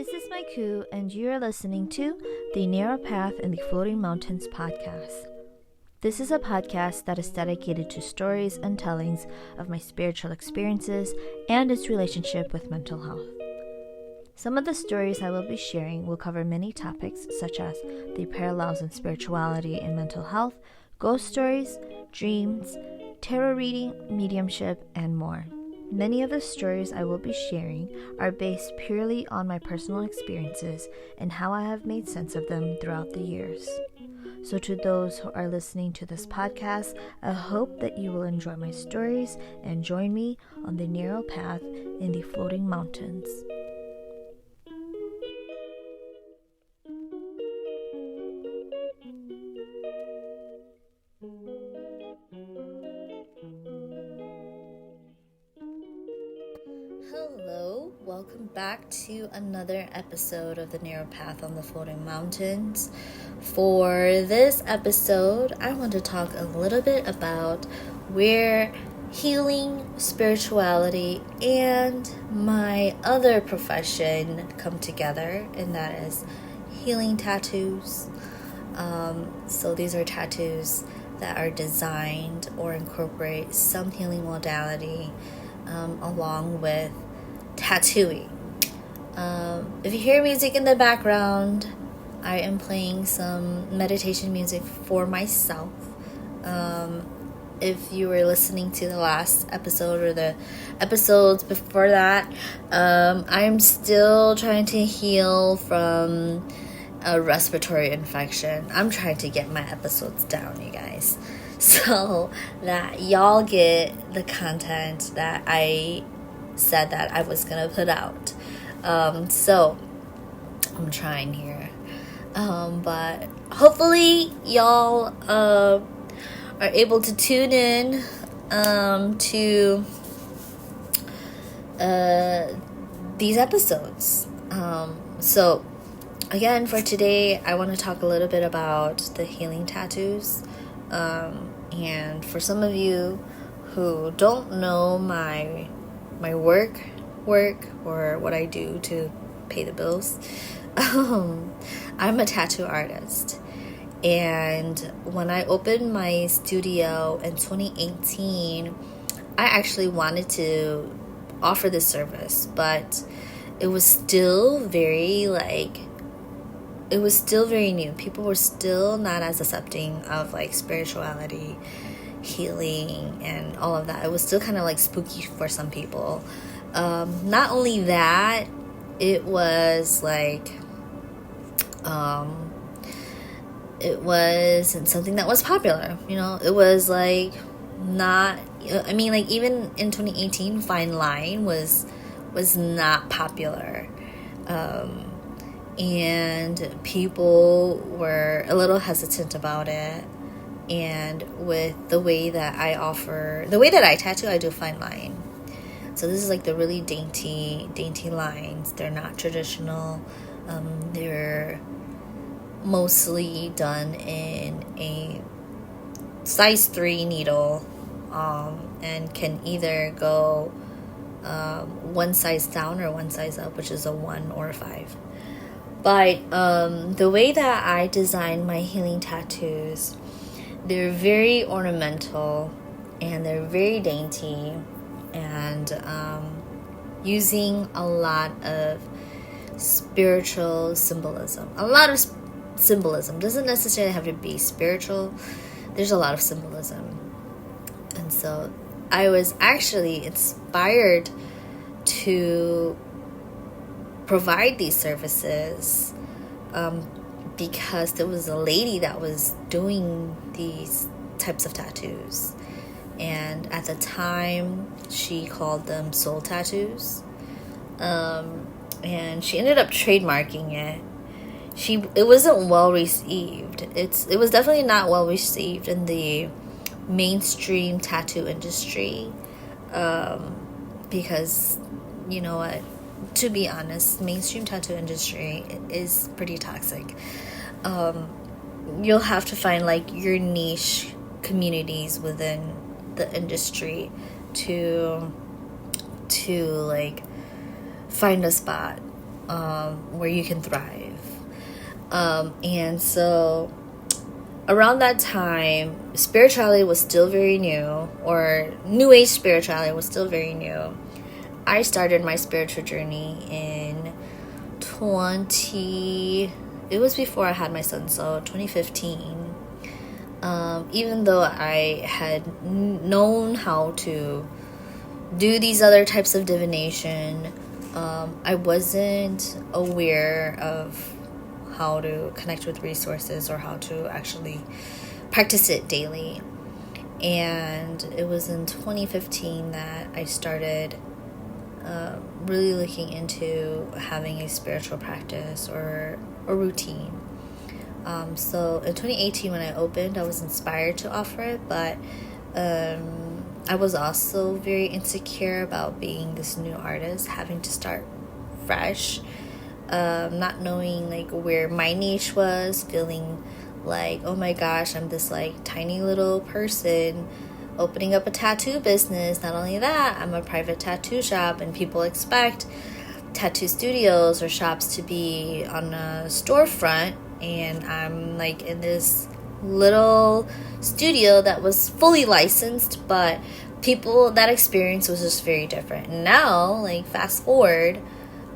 This is Maiku, and you are listening to the Narrow Path in the Floating Mountains podcast. This is a podcast that is dedicated to stories and tellings of my spiritual experiences and its relationship with mental health. Some of the stories I will be sharing will cover many topics such as the parallels in spirituality and mental health, ghost stories, dreams, tarot reading, mediumship, and more. Many of the stories I will be sharing are based purely on my personal experiences and how I have made sense of them throughout the years. So to those who are listening to this podcast, I hope that you will enjoy my stories and join me on the narrow path in the floating mountains. Hello, welcome back to another episode of the Narrow Path on the Floating Mountains. For this episode, I want to talk a little bit about where healing, spirituality, and my other profession come together, and that is healing tattoos. So these are tattoos that are designed or incorporate some healing modality along with tattooing. If you hear music in the background, I am playing some meditation music for myself. If you were listening to the last episode or the episodes before that, I'm still trying to heal from a respiratory infection. I'm trying to get my episodes down, you guys, so that y'all get the content that I said that I was gonna put out. So I'm trying here, but hopefully y'all are able to tune in to these episodes. So again, for today, I want to talk a little bit about the healing tattoos. And for some of you who don't know my work or what I do to pay the bills, I'm a tattoo artist. And when I opened my studio in 2018, I actually wanted to offer this service, but it was still very new. People were still not as accepting of spirituality, healing, and all of that. It was still kind of spooky for some people. Not only that, it was it wasn't something that was popular. It was not. Even in 2018, fine line was not popular. And people were a little hesitant about it. And with the way that I tattoo, I do fine line. So this is the really dainty lines. They're not traditional. They're mostly done in a size 3 needle, and can either go one size down or one size up, which is a 1 or a 5. But the way that I design my healing tattoos, they're very ornamental and they're very dainty, and using a lot of spiritual symbolism. A lot of symbolism doesn't necessarily have to be spiritual. There's a lot of symbolism. And so I was actually inspired to provide these services because there was a lady that was doing these types of tattoos, and at the time she called them soul tattoos, and she ended up trademarking it. It wasn't well received. It was definitely not well received in the mainstream tattoo industry, because you know what, to be honest, mainstream tattoo industry is pretty toxic. You'll have to find your niche communities within the industry to find a spot where you can thrive. And so around that time, spirituality was still very new, or New Age spirituality was still very new. I started my spiritual journey in it was before I had my son, so 2015. Even though I had known how to do these other types of divination, I wasn't aware of how to connect with resources or how to actually practice it daily. And it was in 2015 that I started really looking into having a spiritual practice or a routine. So in 2018 when I opened, I was inspired to offer it, but I was also very insecure about being this new artist, having to start fresh, not knowing like where my niche was, feeling like, oh my gosh, I'm this like tiny little person opening up a tattoo business. Not only that, I'm a private tattoo shop, and people expect tattoo studios or shops to be on a storefront, and I'm like in this little studio that was fully licensed, but that experience was just very different. And now, like fast forward,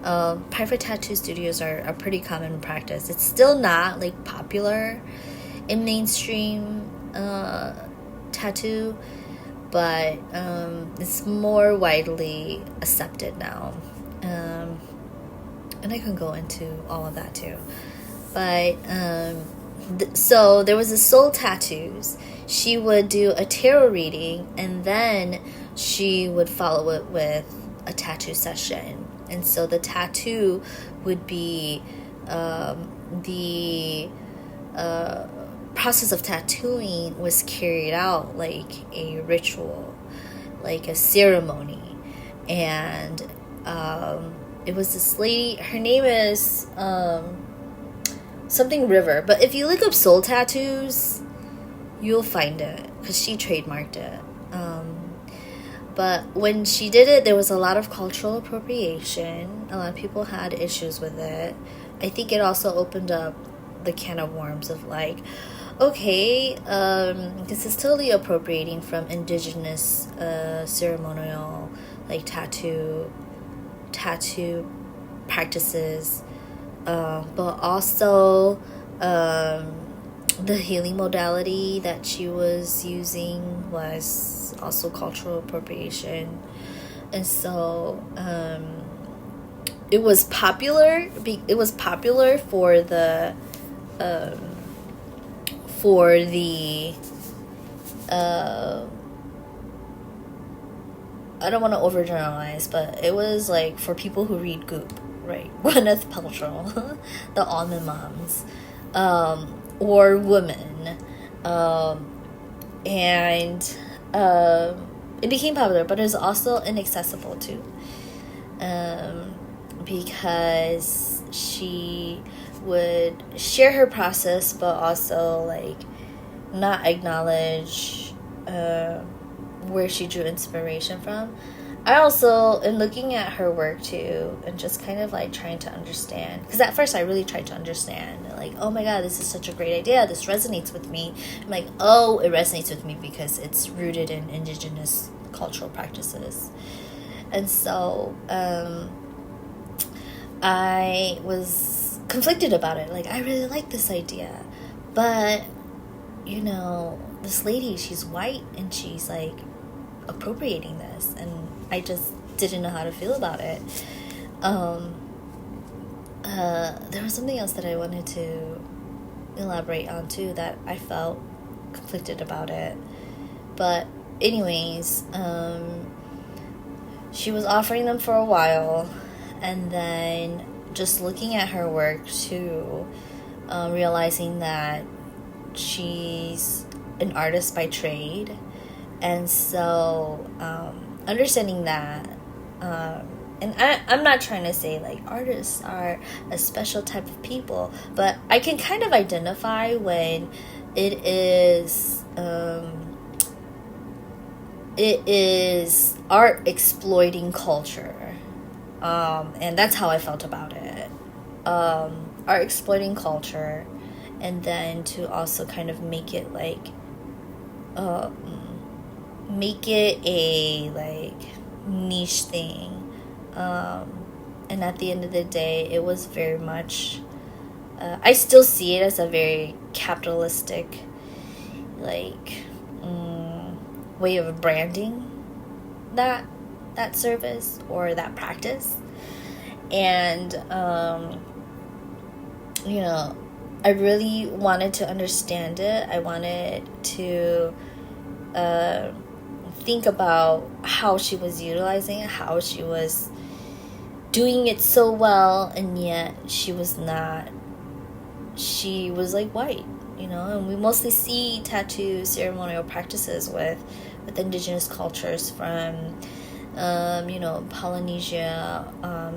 private tattoo studios are a pretty common practice. It's still not like popular in mainstream tattoo, but it's more widely accepted now, and I can go into all of that too. But so there was a Soul Tattoos. She would do a tarot reading, and then she would follow it with a tattoo session. And so the tattoo would be the process of tattooing was carried out like a ritual, like a ceremony. And it was this lady, her name is something River, but if you look up Soul Tattoos, you'll find it because she trademarked it. But when she did it, there was a lot of cultural appropriation. A lot of people had issues with it. I think it also opened up the can of worms of like, okay, this is totally appropriating from indigenous ceremonial like tattoo practices, but also the healing modality that she was using was also cultural appropriation. And so it was popular for the I don't want to overgeneralize, but it was like for people who read Goop, right? Gwyneth Paltrow, the almond moms, or women, and it became popular, but it was also inaccessible too, because she would share her process, but also like not acknowledge where she drew inspiration from. I also, in looking at her work too, and just kind of like trying to understand, because at first I really tried to understand, like, oh my god, this is such a great idea, this resonates with me. I'm like, oh, it resonates with me because it's rooted in indigenous cultural practices. And so I was conflicted about it. Like, I really like this idea, but you know, this lady, she's white and she's like appropriating this, and I just didn't know how to feel about it. There was something else that I wanted to elaborate on too, that I felt conflicted about it. But anyways, she was offering them for a while, and then just looking at her work too, realizing that she's an artist by trade. And so understanding that, and I'm not trying to say like artists are a special type of people, but I can kind of identify when it is art exploiting culture, And that's how I felt about it. Are exploiting culture, and then to also kind of make it like make it a like niche thing, and at the end of the day it was very much I still see it as a very capitalistic like way of branding that service or that practice. And you know, I really wanted to understand it. I wanted to think about how she was utilizing it, how she was doing it so well, and yet she was not. She was like white, you know, and we mostly see tattoo ceremonial practices with indigenous cultures from you know, Polynesia,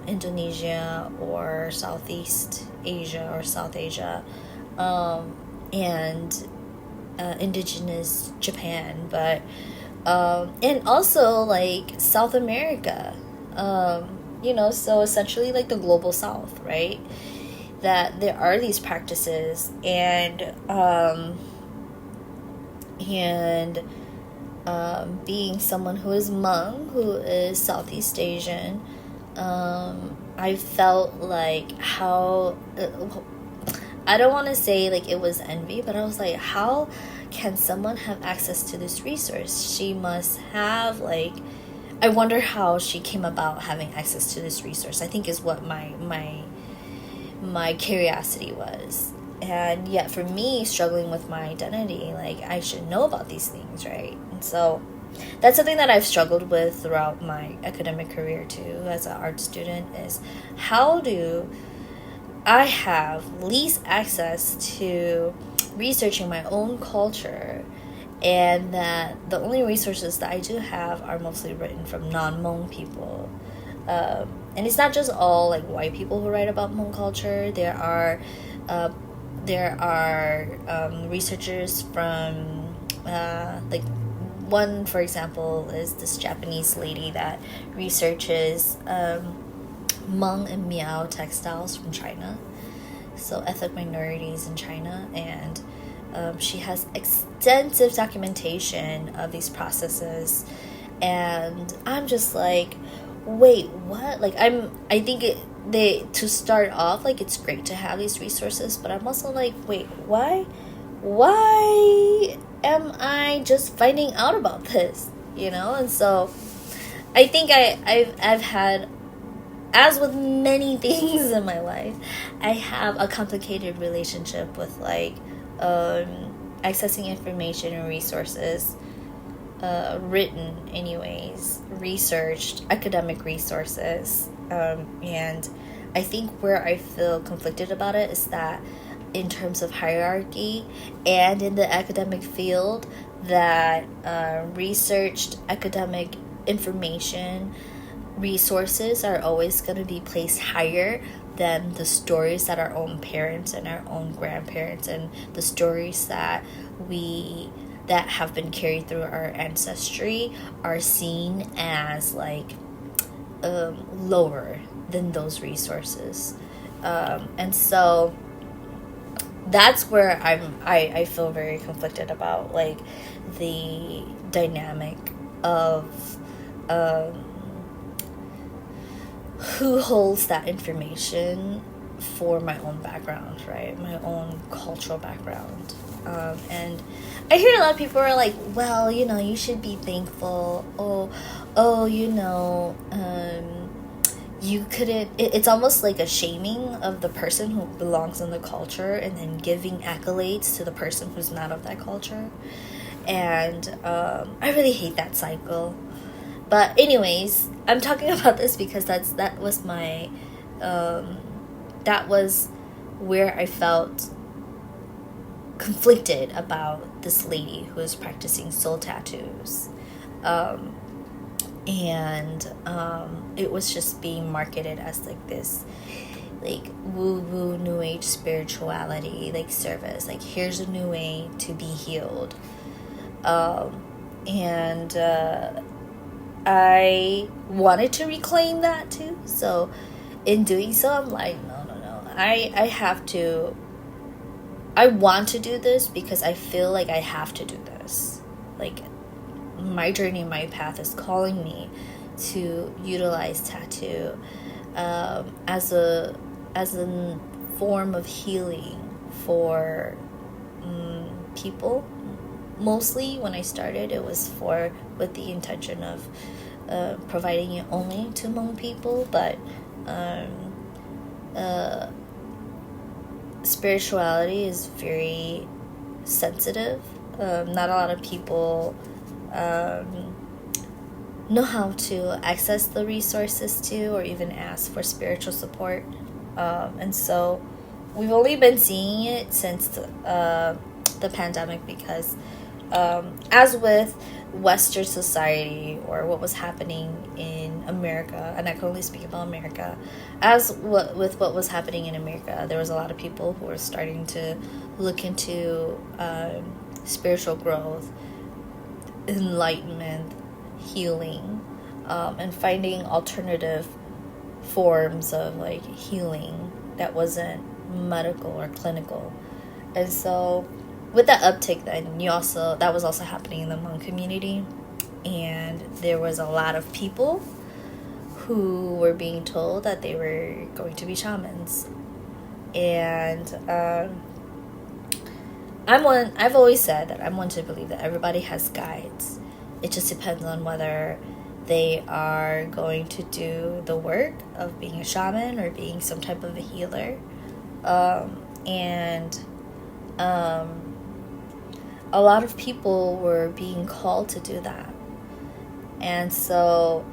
Indonesia, or Southeast Asia or South Asia, and indigenous Japan, but and also like South America, you know, so essentially like the global South, right? That there are these practices, and being someone who is Hmong, who is Southeast Asian, I felt like how I don't want to say like it was envy, but I was like, how can someone have access to this resource? She must have like, I wonder how she came about having access to this resource, I think is what my curiosity was. And yet for me, struggling with my identity, like I should know about these things, right? And so that's something that I've struggled with throughout my academic career too, as an art student, is how do I have least access to researching my own culture, and that the only resources that I do have are mostly written from non-Hmong people. And it's not just all like white people who write about Hmong culture. There are researchers from like one, for example, is this Japanese lady that researches Hmong and Miao textiles from China, so ethnic minorities in China, and she has extensive documentation of these processes, and I'm just like, wait, what? Like I think to start off, like it's great to have these resources, but I'm also like, wait, why am I just finding out about this, you know? And so I think I've had, as with many things in my life, I have a complicated relationship with like accessing information and resources, written anyways, researched academic resources, and I think where I feel conflicted about it is that in terms of hierarchy and in the academic field, that researched academic information resources are always going to be placed higher than the stories that our own parents and our own grandparents and the stories that have been carried through our ancestry are seen as like lower than those resources, and so that's where I feel very conflicted about like the dynamic of who holds that information for my own background, right? My own cultural background. And I hear a lot of people are like, well, you know, you should be thankful. Oh, you know, you couldn't, it's almost like a shaming of the person who belongs in the culture and then giving accolades to the person who's not of that culture. And I really hate that cycle. But anyways, I'm talking about this because that was where I felt conflicted about this lady who is practicing soul tattoos, and it was just being marketed as like this like woo-woo new age spirituality like service, like here's a new way to be healed, and I wanted to reclaim that too. So in doing so, I'm like, no. I have to, I want to do this because I feel like I have to do this. Like, my journey, my path is calling me to utilize tattoo as a form of healing for people. Mostly when I started, it was with the intention of providing it only to Hmong people, but spirituality is very sensitive. Not a lot of people know how to access the resources to, or even ask for spiritual support. And so we've only been seeing it since the pandemic, because as with Western society, or what was happening in America, and I can only speak about America, with what was happening in America, there was a lot of people who were starting to look into spiritual growth, enlightenment, healing, and finding alternative forms of like healing that wasn't medical or clinical. And so with that uptick, then that was also happening in the Hmong community, and there was a lot of people who were being told that they were going to be shamans. And I've always said that I'm one to believe that everybody has guides. It just depends on whether they are going to do the work of being a shaman or being some type of a healer. A lot of people were being called to do that. And so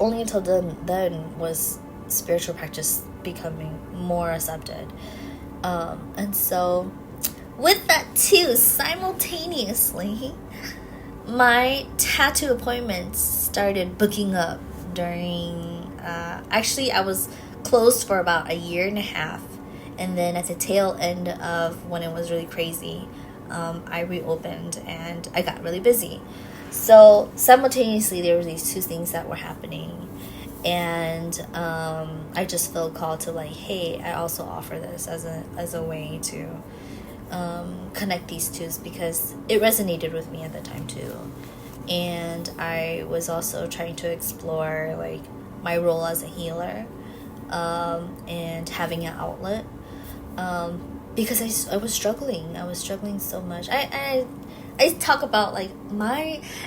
only until then was spiritual practice becoming more accepted. And so with that too, simultaneously, my tattoo appointments started booking up during, actually I was closed for about a year and a half. And then at the tail end of when it was really crazy, I reopened and I got really busy. So simultaneously, there were these two things that were happening. And I just felt called to like, hey, I also offer this as a way to connect these two, because it resonated with me at the time too. And I was also trying to explore like my role as a healer, and having an outlet. Because I was struggling so much. I talk about like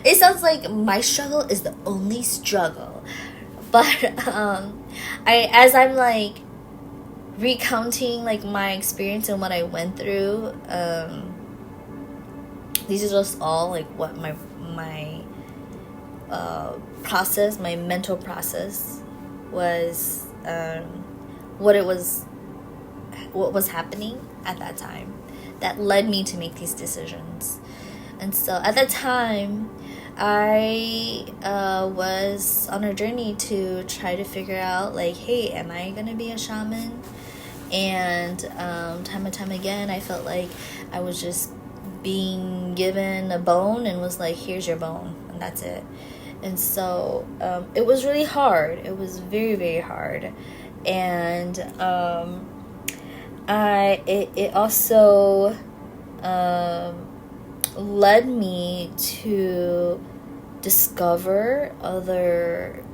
it sounds like my struggle is the only struggle, but as I'm like recounting like my experience and what I went through, these are just all like what my process, my mental process was, what was happening at that time that led me to make these decisions. And so at that time, I was on a journey to try to figure out like, hey, am I gonna be a shaman? And time and time again, I felt like I was just being given a bone and was like, here's your bone, and that's it. And so it was really hard. It was very, very hard. And it also led me to discover other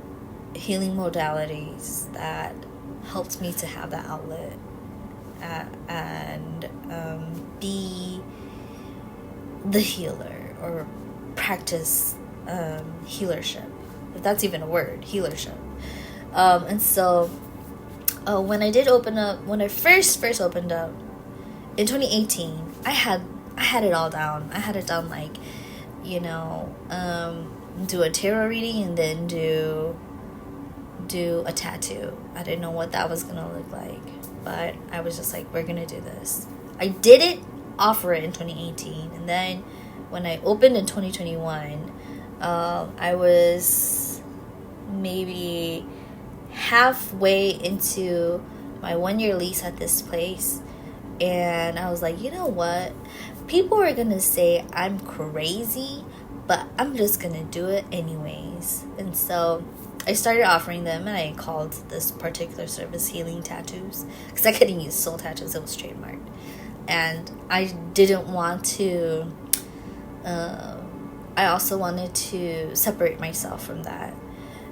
healing modalities that helped me to have that outlet and be the healer, or practice healership, if that's even a word, healership. And so when I first opened up in 2018, I had it all down. I had it down like, do a tarot reading and then do a tattoo. I didn't know what that was gonna look like, but I was just like, we're gonna do this. I didn't offer it in 2018, and then when I opened in 2021, I was maybe halfway into my 1-year lease at this place, and I was like, you know what, people are gonna say I'm crazy, but I'm just gonna do it anyways. And so I started offering them, and I called this particular service Healing Tattoos, because I couldn't use soul tattoos, it was trademarked. And I didn't want to, I also wanted to separate myself from that.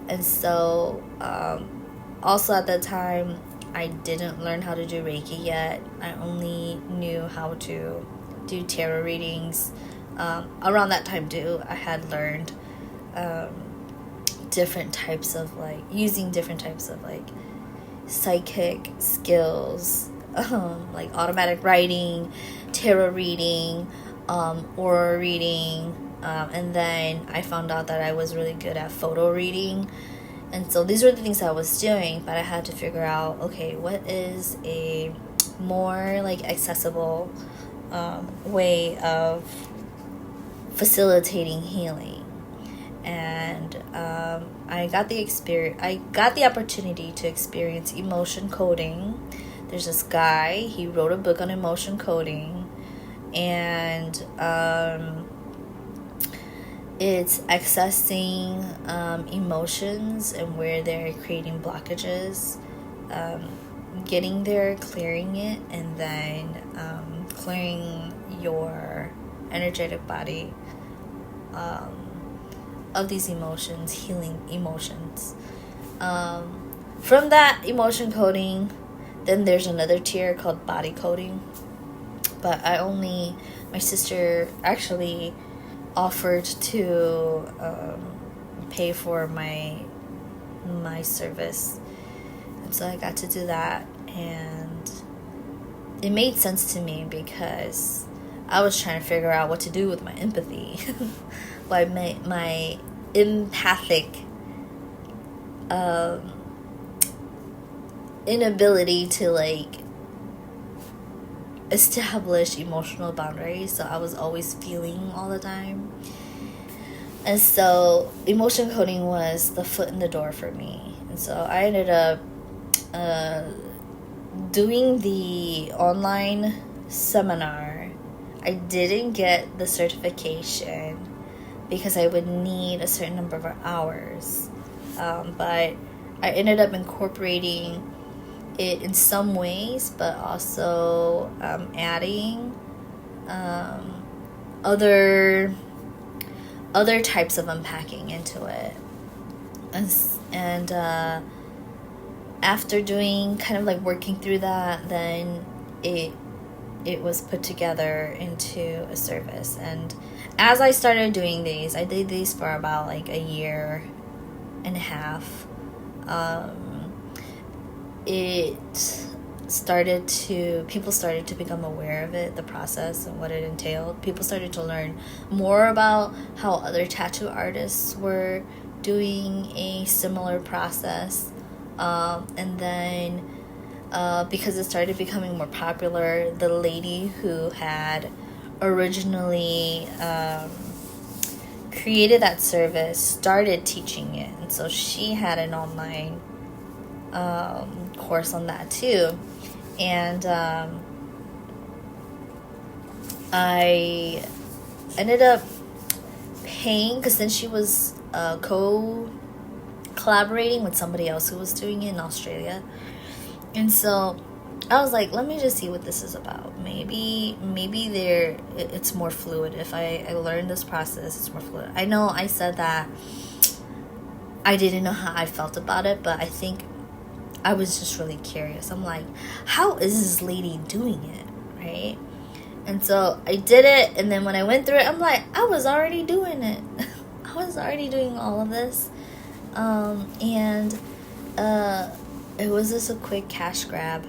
And so, also at that time, I didn't learn how to do Reiki yet. I only knew how to do tarot readings. Around that time too, I had learned different types of using different types of psychic skills, like automatic writing, tarot reading, aura reading, and then I found out that I was really good at photo reading. And so these were the things I was doing, but I had to figure out, okay, what is a more accessible way of facilitating healing. And I got the opportunity to experience emotion coding. There's this guy, he wrote a book on emotion coding, and it's accessing emotions and where they're creating blockages, getting there, clearing it, and then clearing your energetic body of these emotions, healing emotions. From that emotion coding, then there's another tier called body coding. But my sister actually offered to pay for my service. And so I got to do that. And it made sense to me because I was trying to figure out what to do with my empathy. my empathic inability to establish emotional boundaries. So I was always feeling all the time. And so emotion coding was the foot in the door for me. And so I ended up doing the online seminar. I didn't get the certification because I would need a certain number of hours. But I ended up incorporating it in some ways, but also adding other types of unpacking into it. And after doing working through that, then it was put together into a service. And as I started doing these, I did these for about a year and a half. People started to become aware of it, the process and what it entailed. People started to learn more about how other tattoo artists were doing a similar process. And then because it started becoming more popular, the lady who had originally created that service started teaching it. And so she had an online course on that too. And I ended up paying, because then she was collaborating with somebody else who was doing it in Australia. And so I was like, let me just see what this is about. Maybe it's more fluid. If I learn this process, it's more fluid. I know I said that I didn't know how I felt about it, but I think I was just really curious. I'm like, how is this lady doing it, right? And so I did it, and then when I went through it, I'm like, I was already doing it. I was already doing all of this. And it was just a quick cash grab.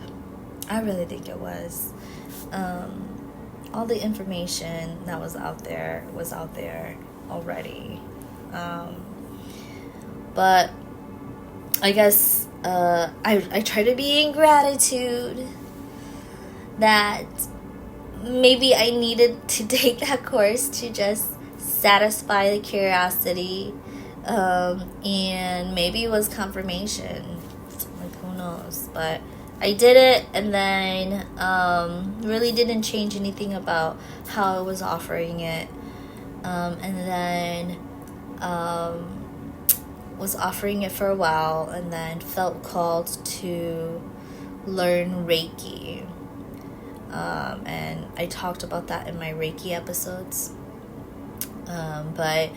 I really think it was. All the information that was out there already. But I guess I try to be in gratitude that maybe I needed to take that course to just satisfy the curiosity, and maybe it was confirmation, who knows. But I did it, and then really didn't change anything about how I was offering it. and then was offering it for a while, and then felt called to learn Reiki. And I talked about that in my Reiki episodes. But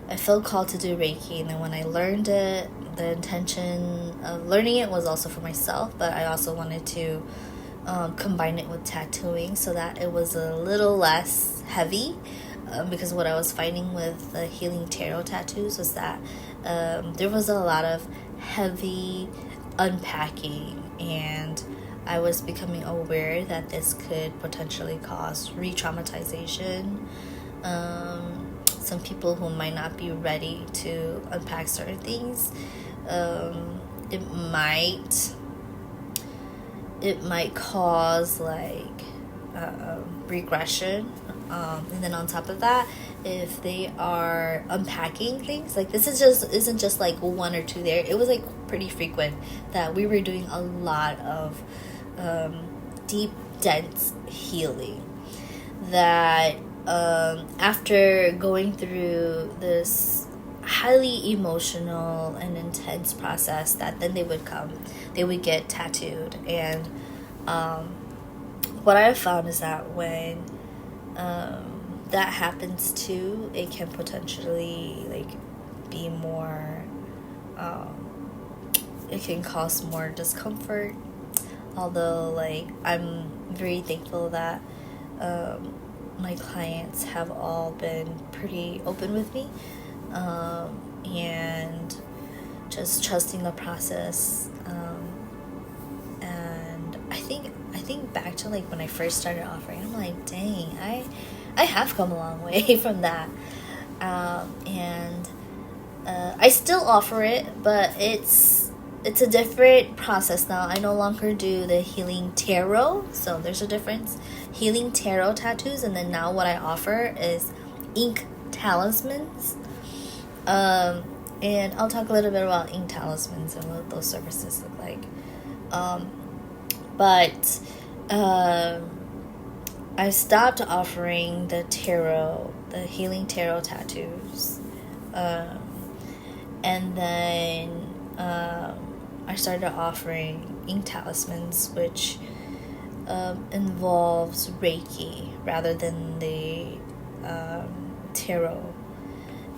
I felt called to do Reiki, and then when I learned it, the intention of learning it was also for myself, but I also wanted to combine it with tattooing so that it was a little less heavy, because what I was finding with the healing tarot tattoos was that there was a lot of heavy unpacking, and I was becoming aware that this could potentially cause re-traumatization. Some people who might not be ready to unpack certain things, it might cause like regression. And then on top of that, if they are unpacking things, like this isn't just like one or two there. It was like pretty frequent that we were doing a lot of deep, dense healing. That after going through this highly emotional and intense process, that then they would get tattooed. And what I've found is that when that happens too, it can potentially like be more it can cause more discomfort. Although like I'm very thankful that my clients have all been pretty open with me, and just trusting the process. And I think back to like when I first started offering, I'm like, dang, I have come a long way from that. And I still offer it, but it's a different process now. I no longer do the healing tarot, so there's a difference. Healing tarot tattoos, and then now what I offer is ink talismans. And I'll talk a little bit about ink talismans and what those services look like. But I stopped offering the healing tarot tattoos. And then I started offering ink talismans, which involves Reiki rather than the tarot.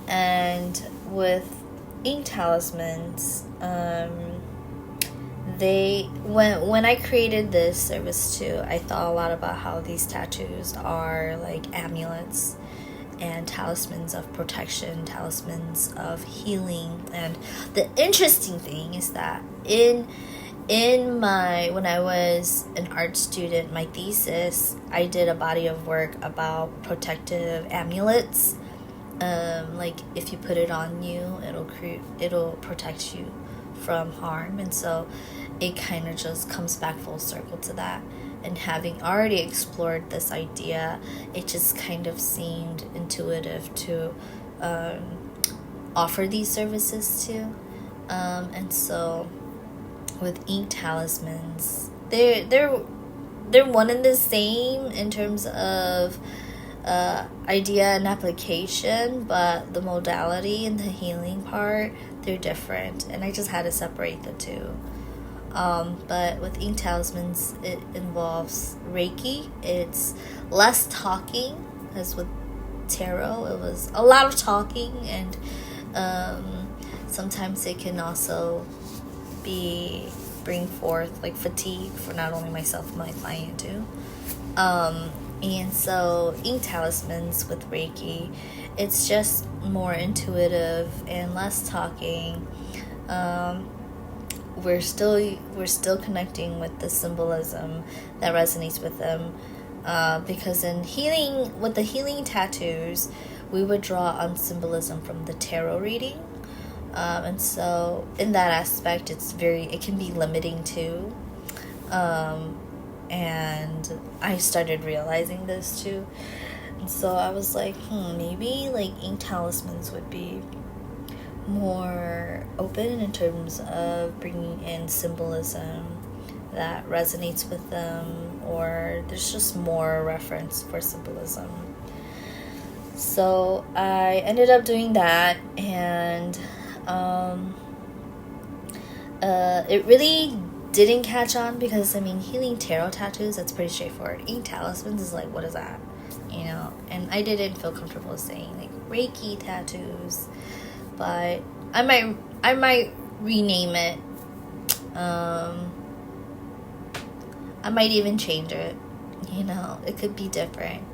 And with ink talismans, when I created this service too, I thought a lot about how these tattoos are like amulets and talismans of protection, talismans of healing. And the interesting thing is that when I was an art student, my thesis, I did a body of work about protective amulets. Like if you put it on you, it'll protect you from harm. And so it kind of just comes back full circle to that. And having already explored this idea, it just kind of seemed intuitive to offer these services to. And so with ink talismans, they're one and the same in terms of idea and application, but the modality and the healing part, they're different, and I just had to separate the two. But with ink talismans, it involves Reiki. It's less talking, as with tarot it was a lot of talking, and sometimes it can also bring forth like fatigue for not only myself but my client too. And so ink talismans with Reiki, it's just more intuitive and less talking. We're still connecting with the symbolism that resonates with them, because with the healing tattoos, we would draw on symbolism from the tarot reading, and so in that aspect, it can be limiting too. And I started realizing this too, and so I was like, maybe like ink talismans would be more open in terms of bringing in symbolism that resonates with them, or there's just more reference for symbolism. So I ended up doing that, and it really didn't catch on because, I mean, healing tarot tattoos, that's pretty straightforward. Ink talismans is like, what is that? You know, and I didn't feel comfortable saying like Reiki tattoos, but I might rename it. I might even change it. You know, it could be different.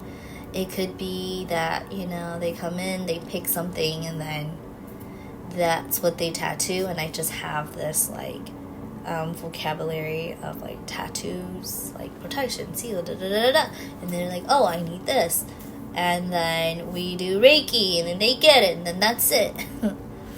It could be that, you know, they come in, they pick something, and then that's what they tattoo, and I just have this like vocabulary of like tattoos, like protection, seal, da da da da, and they're like, oh, I need this, and then we do Reiki, and then they get it, and then that's it.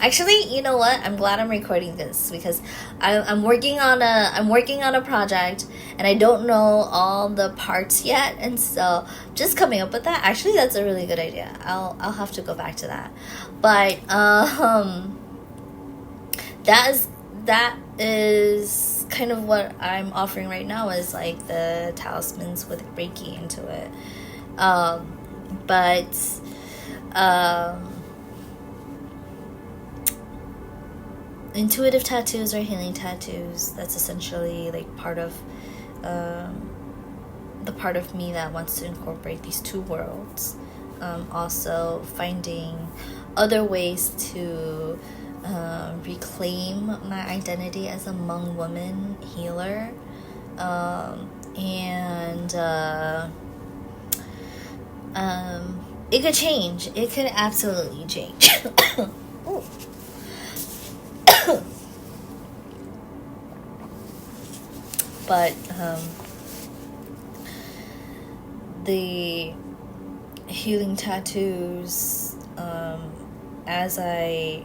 Actually, you know what? I'm glad I'm recording this because I'm working on a project, and I don't know all the parts yet, and so just coming up with that. Actually, that's a really good idea. I'll have to go back to that, but that is kind of what I'm offering right now, is like the talismans with Reiki into it, but intuitive tattoos or healing tattoos, that's essentially like part of the part of me that wants to incorporate these two worlds. Also finding other ways to reclaim my identity as a Hmong woman healer, and it could change. It could absolutely change. Ooh. But the healing tattoos, as I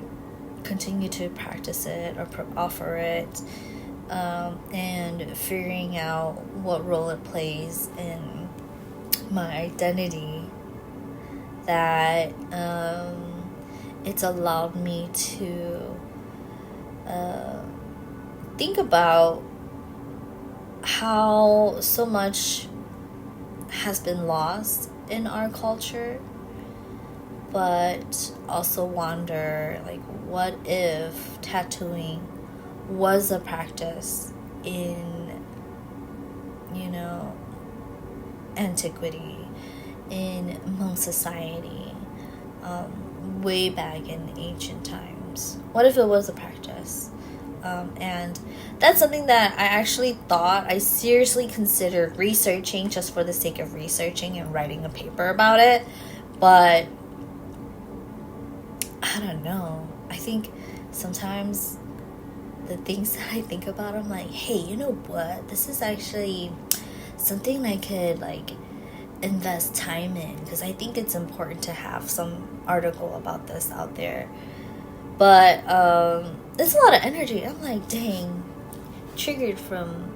continue to practice it or offer it, and figuring out what role it plays in my identity, that it's allowed me to think about how so much has been lost in our culture, but also wonder, like, what if tattooing was a practice in, you know, antiquity, in Hmong society, way back in ancient times? What if it was a practice? And that's something that I actually thought, I seriously considered researching just for the sake of researching and writing a paper about it. But I don't know. I think sometimes the things that I think about, I'm like, hey, you know what? This is actually something I could like invest time in, because I think it's important to have some article about this out there. But it's a lot of energy. I'm like, dang, triggered from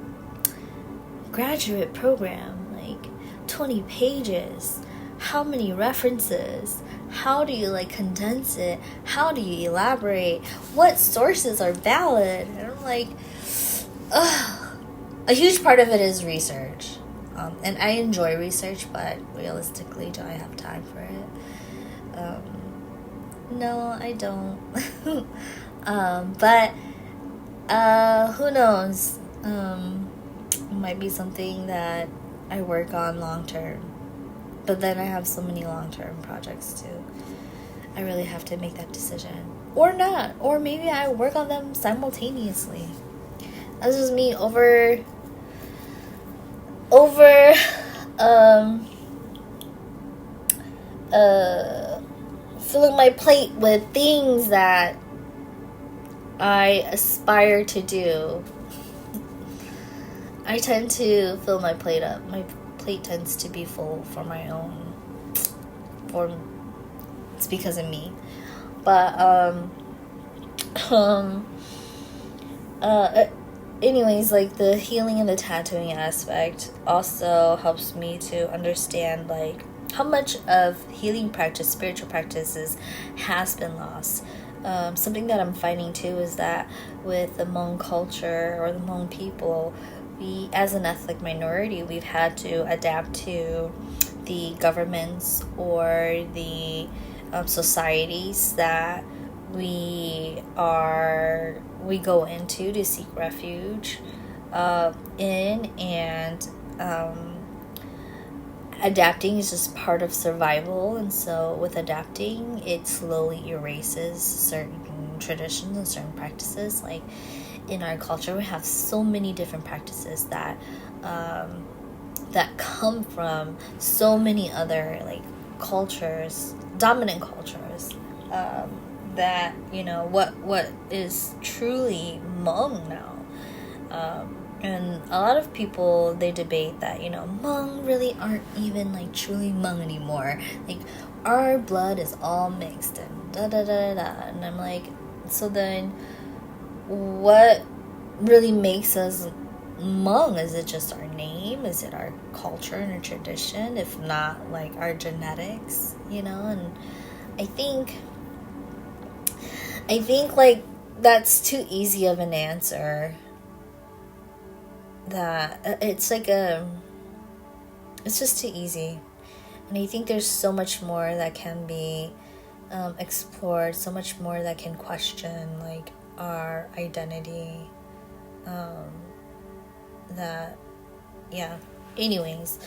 graduate program, like 20 pages. How many references? How do you like condense it? How do you elaborate? What sources are valid? And I'm like, ugh. A huge part of it is research. And I enjoy research, but realistically, do I have time for it? No, I don't. But who knows? It might be something that I work on long term. But then I have so many long term projects too. I really have to make that decision. Or not. Or maybe I work on them simultaneously. That's just me filling my plate with things that I aspire to do. I tend to fill my plate up. My plate tends to be full for my own. It's because of me. But anyways, like the healing and the tattooing aspect also helps me to understand like how much of healing practice, spiritual practices, has been lost. Something that I'm finding too is that with the Hmong culture or the Hmong people, we, as an ethnic minority, we've had to adapt to the governments or the societies that we go into to seek refuge in, and adapting is just part of survival. And so with adapting, it slowly erases certain traditions and certain practices. Like in our culture, we have so many different practices that that come from so many other like cultures, dominant cultures, that, you know, what is truly Hmong now. And a lot of people, they debate that, you know, Hmong really aren't even like truly Hmong anymore. Like our blood is all mixed and da da da da da. And I'm like, so then what really makes us Hmong? Is it just our name? Is it our culture and our tradition? If not, like our genetics, you know? And I think like that's too easy of an answer. That it's like it's just too easy. And I think there's so much more that can be explored, so much more that can question like our identity. That, yeah. Anyways,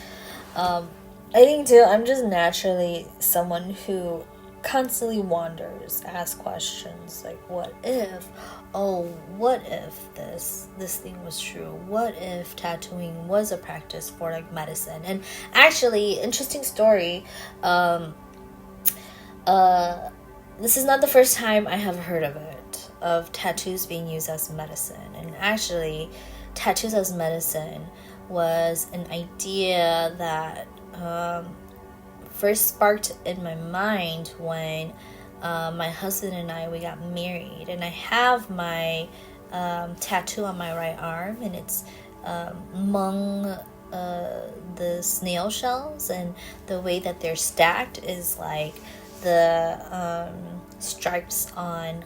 I think too, I'm just naturally someone who constantly wanders, asks questions like, what if? Oh, what if this thing was true? What if tattooing was a practice for like medicine? And actually, interesting story. This is not the first time I have heard of it, of tattoos being used as medicine. And actually, tattoos as medicine was an idea that first sparked in my mind when my husband and we got married. And I have my tattoo on my right arm, and it's among the snail shells, and the way that they're stacked is like the stripes on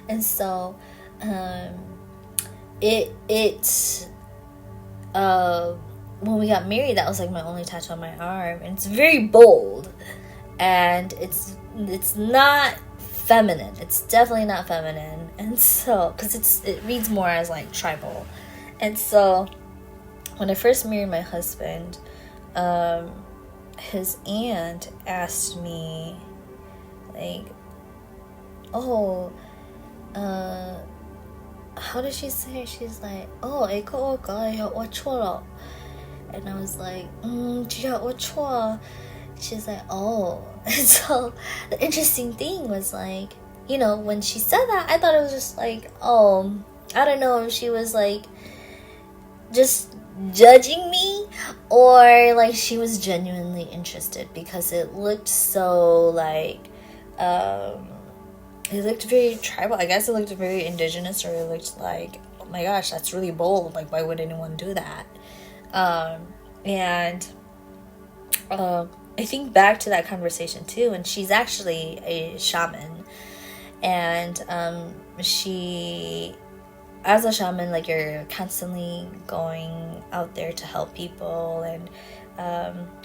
and so it when we got married, that was like my only tattoo on my arm, and it's very bold, and it's not feminine. It's definitely not feminine. And so, because it reads more as like tribal. And so when I first married my husband, his aunt asked me like, oh, how did she say it? She's like, oh, 𝒆𝒅𝒂𝒔𝒕. And I was like, she's like, oh. And so the interesting thing was like, you know, when she said that, I thought it was just like, oh, I don't know if she was like just judging me, or like she was genuinely interested, because it looked so like it looked very tribal. I guess it looked very indigenous, or it looked like, oh my gosh, that's really bold. Like, why would anyone do that? And I think back to that conversation too, and she's actually a shaman. And she, as a shaman, like, you're constantly going out there to help people and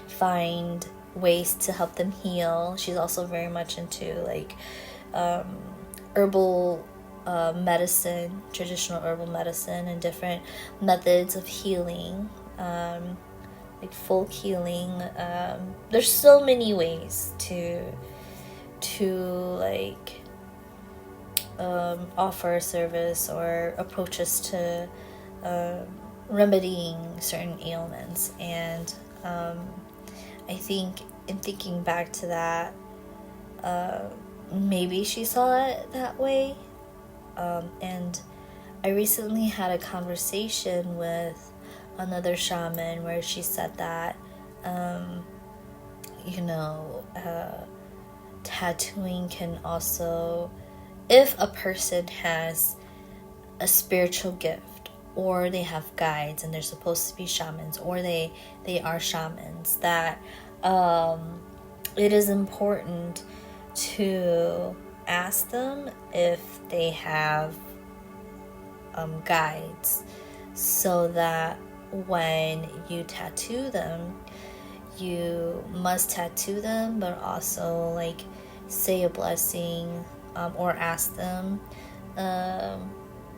find ways to help them heal. She's also very much into like herbal medicine, traditional herbal medicine, and different methods of healing, like folk healing. There's so many ways to like offer a service or approaches to remedying certain ailments. And I think in thinking back to that, maybe she saw it that way. And I recently had a conversation with another shaman where she said that, tattooing can also, if a person has a spiritual gift, or they have guides and they're supposed to be shamans, or they are shamans, that it is important to ask them if they have guides, so that when you tattoo them, you must tattoo them, but also like say a blessing, or ask them,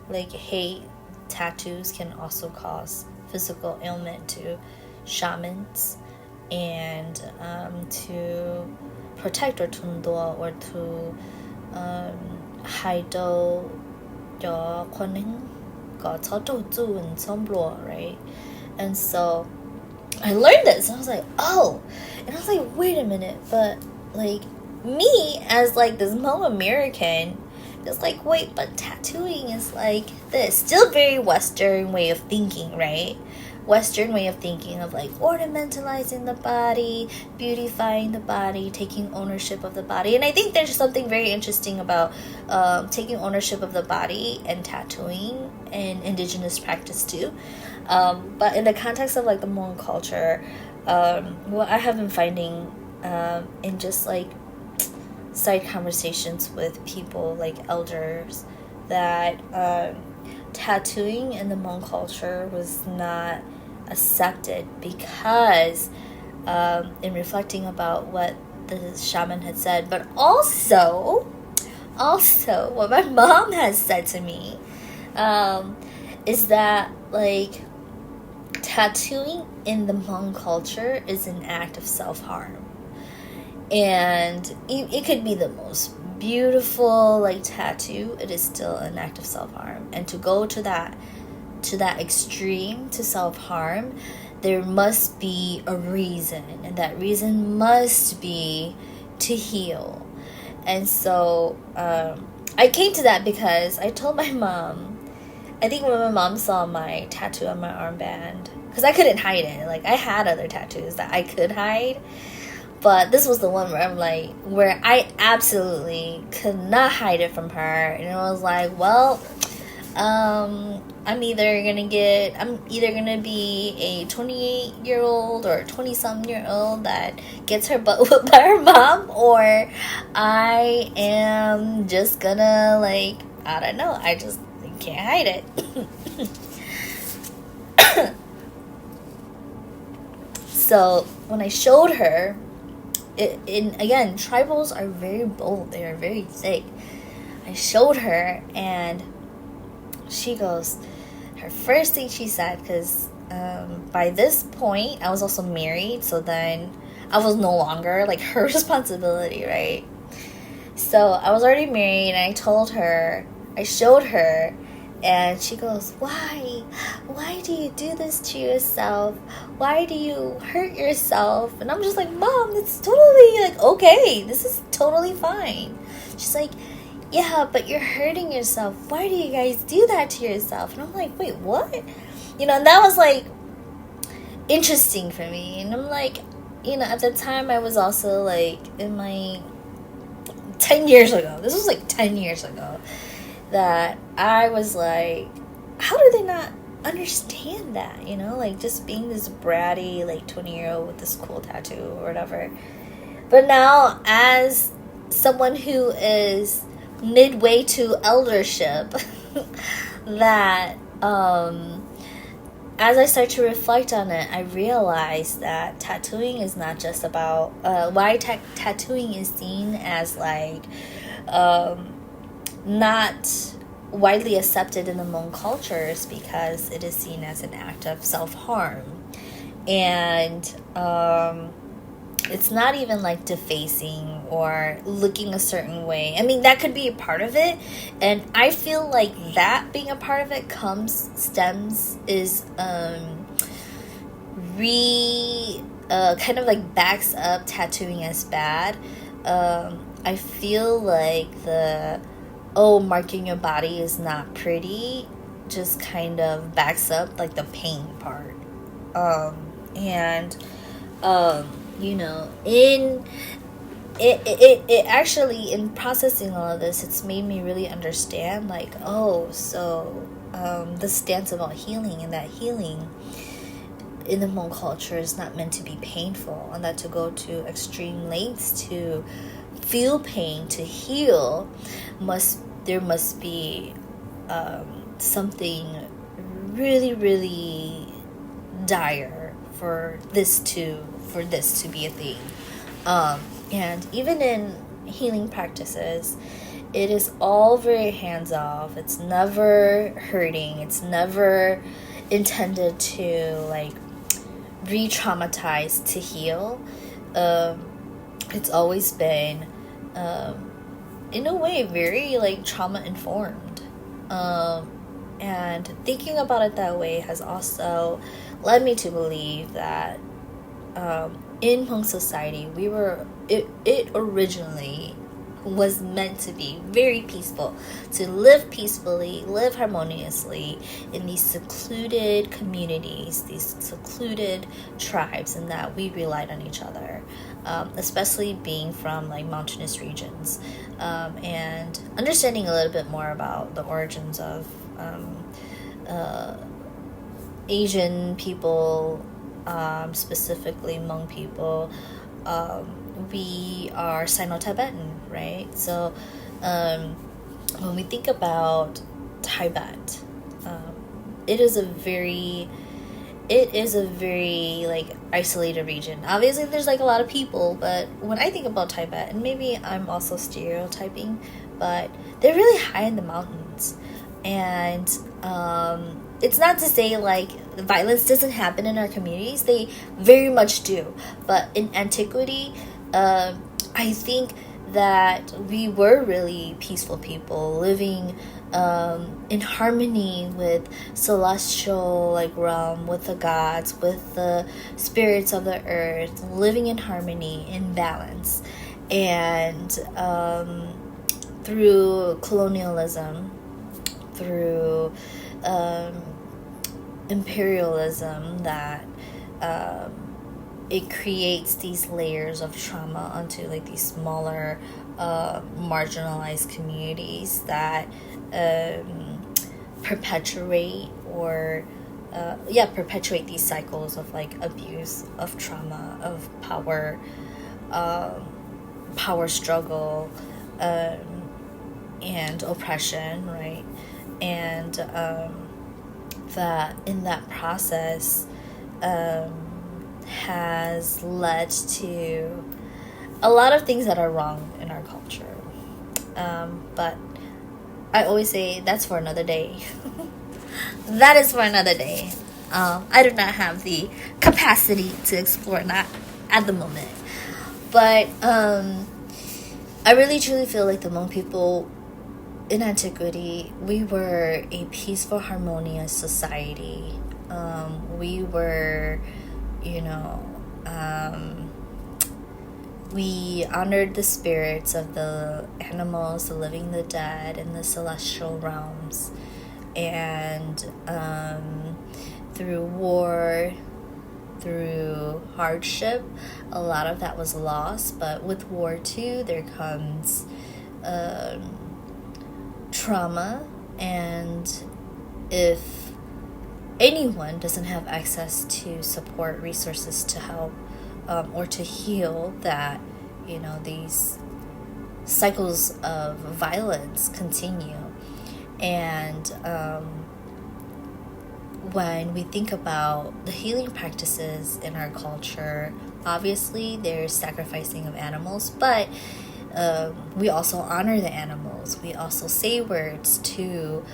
like, hey, tattoos can also cause physical ailment to shamans, and to protect or tundua, or to hide your quanning got and 𝑳𝒊𝒂𝒔𝒕, right? And so I learned this, and I was like, oh, and I was like, wait a minute, but like me as like this Hmong American, it's like, wait, but tattooing is like this, still very Western way of thinking, right? Western way of thinking of like ornamentalizing the body, beautifying the body, taking ownership of the body. And I think there's something very interesting about taking ownership of the body and tattooing and indigenous practice too. But in the context of like the Hmong culture, what I have been finding in just like side conversations with people like elders, that tattooing in the Hmong culture was not accepted because in reflecting about what the shaman had said, but also what my mom has said to me, is that like tattooing in the Hmong culture is an act of self-harm. And it could be the most beautiful like tattoo, it is still an act of self-harm. And to go to that extreme to self-harm, there must be a reason, and that reason must be to heal. And so I came to that because I told my mom, I think when my mom saw my tattoo on my armband, because I couldn't hide it, like I had other tattoos that I could hide, but this was the one where I'm like, where I absolutely could not hide it from her. And it was like, well, I'm either gonna be a 28-year-old or a 20-something-year-old that gets her butt whipped by her mom, or I am just gonna, like, I don't know, I just can't hide it. So when I showed her, again, tribals are very bold, they are very thick. I showed her, and she goes, her first thing she said, because by this point I was also married, so then I was no longer like her responsibility, right? So I was already married, and I showed her, and she goes, why do you do this to yourself? Why do you hurt yourself? And I'm just like, Mom, it's totally like, okay, this is totally fine. She's like, yeah, but you're hurting yourself. Why do you guys do that to yourself? And I'm like, wait, what? You know, and that was like interesting for me. And I'm like, you know, at the time I was also like in my 10 years ago, this was like 10 years ago, that I was like, how do they not understand that, you know, like just being this bratty like 20-year-old with this cool tattoo or whatever. But now, as someone who is midway to eldership, that as I start to reflect on it, I realize that tattooing is not just about why tattooing is seen as like not widely accepted in the Hmong cultures, because it is seen as an act of self-harm. And it's not even like defacing or looking a certain way. I mean, that could be a part of it, and I feel like that being a part of it kind of like backs up tattooing as bad. I feel like marking your body is not pretty just kind of backs up like the pain part. You know, it actually, in processing all of this, it's made me really understand, like, the stance about healing, and that healing in the Hmong culture is not meant to be painful, and that to go to extreme lengths to feel pain, to heal, there must be something really, really dire for this to be a thing. And even in healing practices, it is all very hands-off. It's never hurting. It's never intended to like re-traumatize to heal. It's always been in a way very like trauma informed, and thinking about it that way has also led me to believe that in Hmong society it originally was meant to be very peaceful, to live peacefully, live harmoniously in these secluded communities, these secluded tribes, and that we relied on each other, especially being from like mountainous regions, and understanding a little bit more about the origins of Asian people, specifically Hmong people. We are Sino-Tibetan, right? So when we think about Tibet, it is a very like isolated region. Obviously there's like a lot of people, but when I think about Tibet, and maybe I'm also stereotyping, but they're really high in the mountains. And it's not to say like violence doesn't happen in our communities. They very much do. But in antiquity, I think that we were really peaceful people living in harmony with celestial like realm, with the gods, with the spirits of the earth, living in harmony, in balance. And through colonialism, through imperialism, that it creates these layers of trauma onto like these smaller marginalized communities that perpetuate these cycles of like abuse, of trauma, of power struggle, and oppression, right? And that in that process has led to a lot of things that are wrong in our culture. But I always say that's for another day. That is for another day. I do not have the capacity to explore that at the moment. But I really truly feel like the Hmong people in antiquity, we were a peaceful, harmonious society. We were, we honored the spirits of the animals, the living, the dead, and the celestial realms. And through war, through hardship, a lot of that was lost. But with war too, there comes trauma. And if anyone doesn't have access to support, resources to help, or to heal, that these cycles of violence continue. And when we think about the healing practices in our culture, obviously there's sacrificing of animals, but we also honor the animals. We also say words to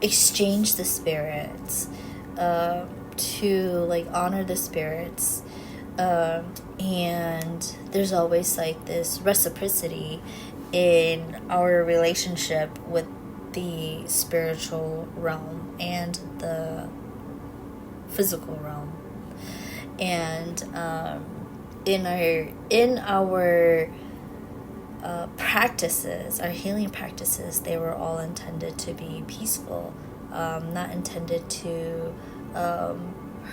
exchange the spirits, to like honor the spirits, and there's always like this reciprocity in our relationship with the spiritual realm and the physical realm. And in our practices, our healing practices, they were all intended to be peaceful, not intended to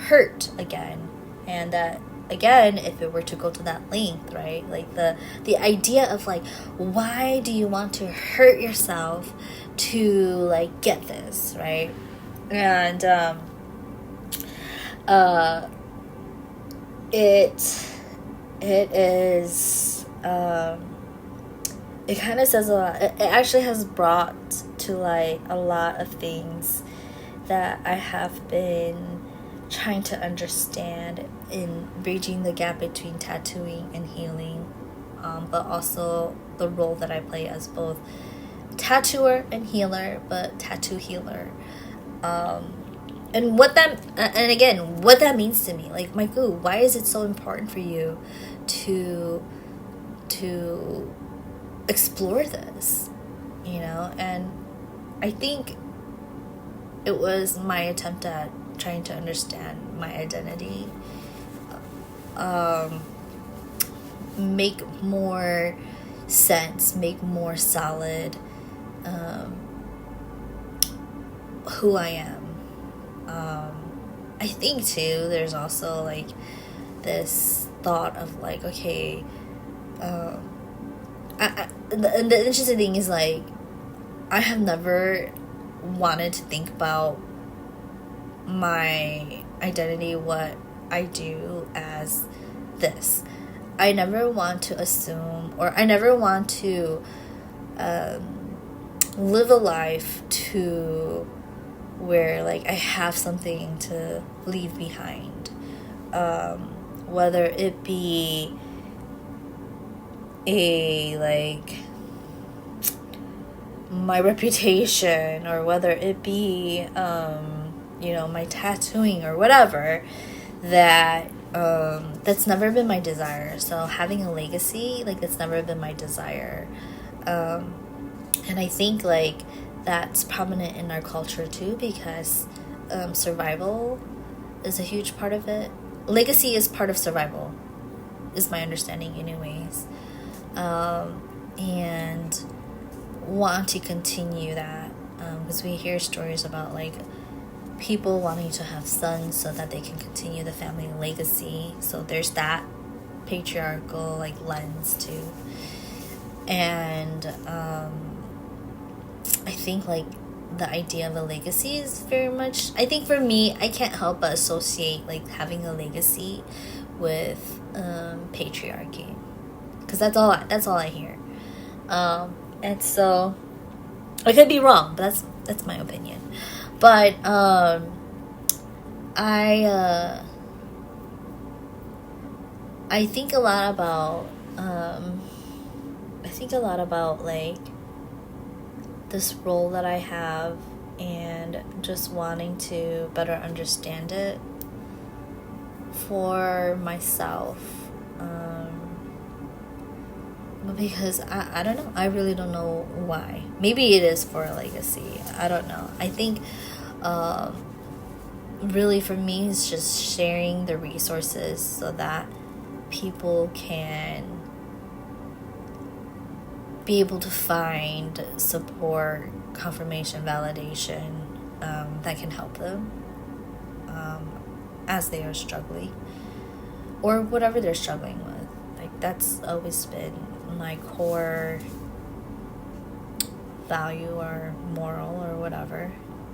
hurt again. And that, again, if it were to go to that length, right, like the idea of like, why do you want to hurt yourself to like get this, right? And it is it kind of says a lot. It actually has brought to light a lot of things that I have been trying to understand in bridging the gap between tattooing and healing, but also the role that I play as both tattooer and healer, but tattoo healer. And what that means to me. Like, Maiku, why is it so important for you to explore this? You know, and I think it was my attempt at trying to understand my identity, make more sense, make more solid who I am. I think too there's also like this thought of like, okay, the interesting thing is, like, I have never wanted to think about my identity, what I do, as this. I never want to assume, or I never want to live a life to where like I have something to leave behind, whether it be my reputation, or whether it be my tattooing or whatever, that's never been my desire. So having a legacy, like, that's never been my desire, and I think like that's prominent in our culture too, because survival is a huge part of it. Legacy is part of survival, is my understanding anyways, and want to continue that, because we hear stories about like people wanting to have sons so that they can continue the family legacy. So there's that patriarchal like lens too. And I think like the idea of a legacy is very much, I think for me, I can't help but associate like having a legacy with patriarchy, because that's all I hear. And so I could be wrong, but that's my opinion. But I think a lot about like this role that I have, and just wanting to better understand it for myself. Because I don't know. I really don't know why. Maybe it is for a legacy. I don't know. I think really for me it's just sharing the resources so that people can be able to find support, confirmation, validation that can help them as they are struggling, or whatever they're struggling with. Like, that's always been my core value or moral or whatever.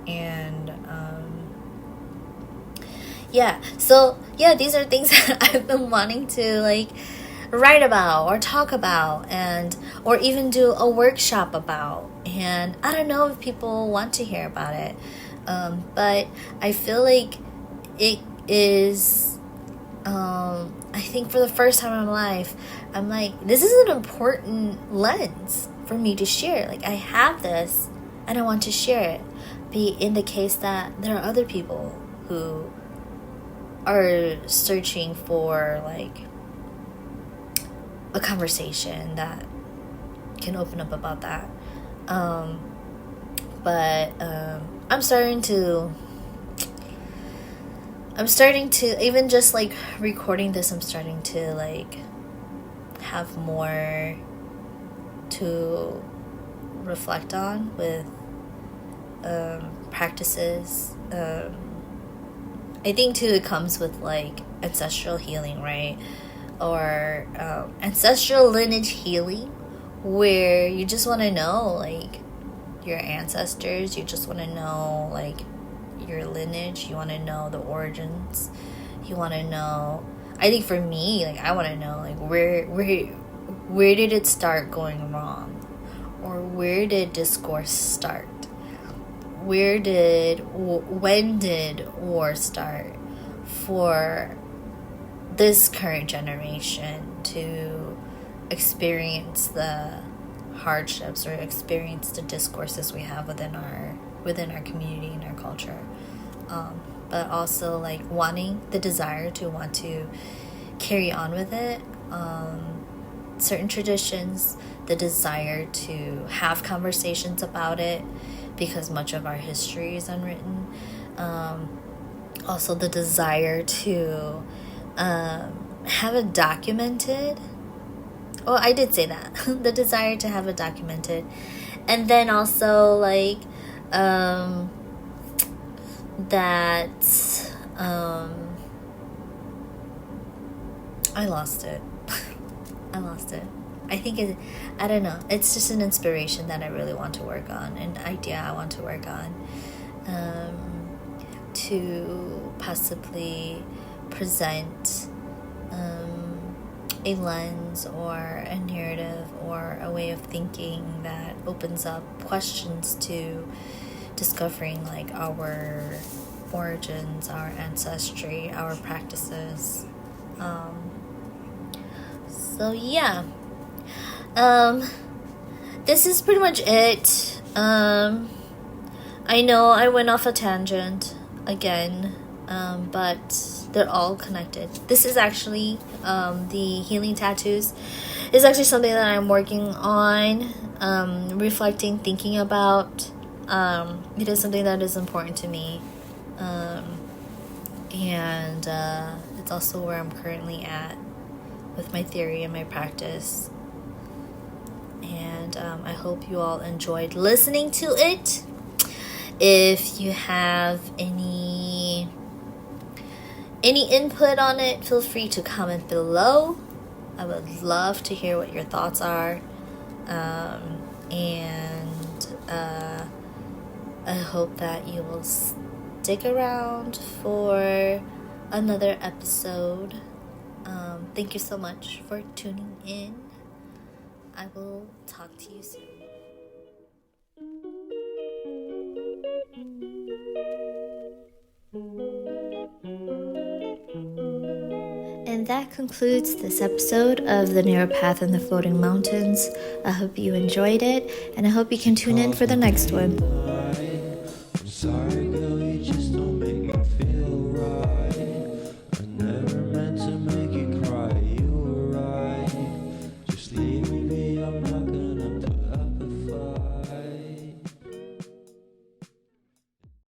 And these are things that I've been wanting to like write about or talk about, and or even do a workshop about. And I don't know if people want to hear about it, but I feel like it is I think for the first time in my life, I'm like, this is an important lens for me to share. Like, I have this and I want to share it, be in the case that there are other people who are searching for like a conversation that can open up about that. But I'm starting to even just like recording this, I'm starting to like have more to reflect on with practices. I think too it comes with like ancestral healing, right? Or ancestral lineage healing, where you just want to know like your ancestors, you just want to know like your lineage, you want to know the origins, you want to know, I think for me, like, I want to know like where did it start going wrong, or where did discourse start, when did war start for this current generation to experience the hardships or experience the discourses we have within our community and our culture, but also like wanting the desire to want to carry on with it, certain traditions, the desire to have conversations about it because much of our history is unwritten, also the desire to have it documented. Well, I did say that. The desire to have it documented. And then also, like, that, I lost it. I lost it. I think I don't know. It's just an inspiration that I really want to work on, an idea I want to work on, to possibly present a lens or a narrative or a way of thinking that opens up questions to discovering like our origins, our ancestry, our practices. So yeah, this is pretty much it. I know I went off a tangent again, but they're all connected. This is actually, the healing tattoos is actually something that I'm working on, reflecting, thinking about. It is something that is important to me. And it's also where I'm currently at with my theory and my practice. And I hope you all enjoyed listening to it. If you have any input on it, feel free to comment below. I would love to hear what your thoughts are. And I hope that you will stick around for another episode. Thank you so much for tuning in. I will talk to you soon. And that concludes this episode of The Narrow Path in the Floating Mountains. I hope you enjoyed it, and I hope you can tune in for the next one. I'm sorry.